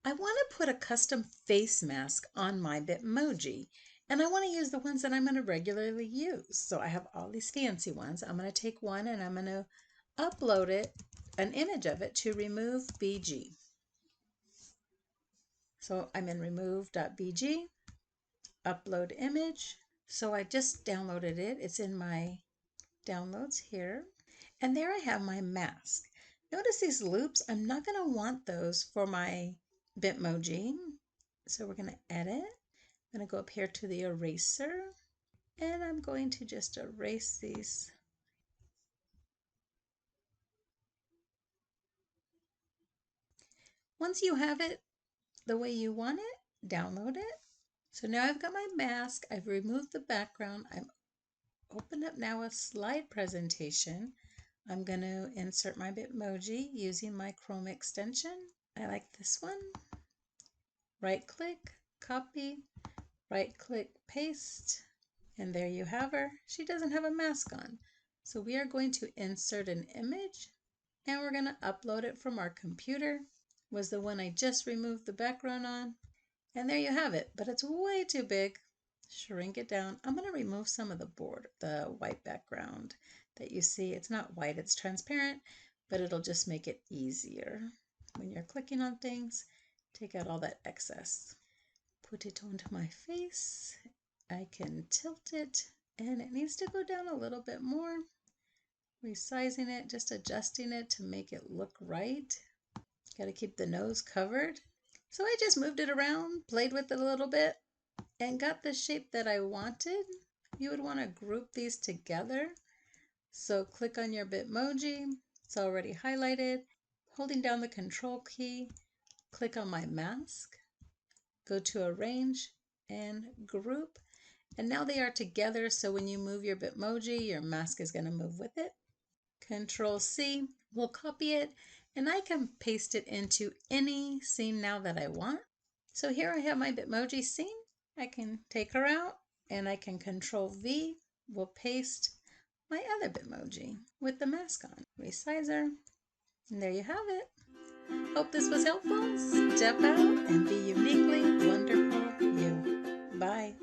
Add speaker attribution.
Speaker 1: I want to put a custom face mask on my Bitmoji, and I want to use the ones that I'm going to regularly use. So I have all these fancy ones. I'm going to take one and I'm going to upload it, an image of it, to remove.bg. So I'm in remove.bg, upload image. So I just downloaded it. It's in my downloads here. And there I have my mask. Notice these loops. I'm not going to want those for my Bitmoji. So we're going to edit. I'm going to go up here to the eraser. And I'm going to just erase these. Once you have it the way you want it, download it. So now I've got my mask. I've removed the background. I'm opened up now a slide presentation. I'm going to insert my Bitmoji using my Chrome extension. I like this one. Right click, copy, right click, paste, and there you have her. She doesn't have a mask on. So we are going to insert an image and we're going to upload it from our computer. Was the one I just removed the background on. And there you have it, but it's way too big. Shrink it down. I'm going to remove some of the border, the white background that you see. It's not white, it's transparent, but it'll just make it easier. When you're clicking on things, take out all that excess. Put it onto my face. I can tilt it, and it needs to go down a little bit more. Resizing it, just adjusting it to make it look right. Got to keep the nose covered. So I just moved it around, played with it a little bit, and got the shape that I wanted. You would want to group these together. So click on your Bitmoji. It's already highlighted. Holding down the Control key, click on my mask, go to Arrange and Group. And now they are together, so when you move your Bitmoji, your mask is going to move with it. Control C will copy it, and I can paste it into any scene now that I want. So here I have my Bitmoji scene. I can take her out, and I can Control V will paste my other Bitmoji with the mask on. Resize her, and there you have it. Hope this was helpful. Step out and be uniquely wonderful you. Bye.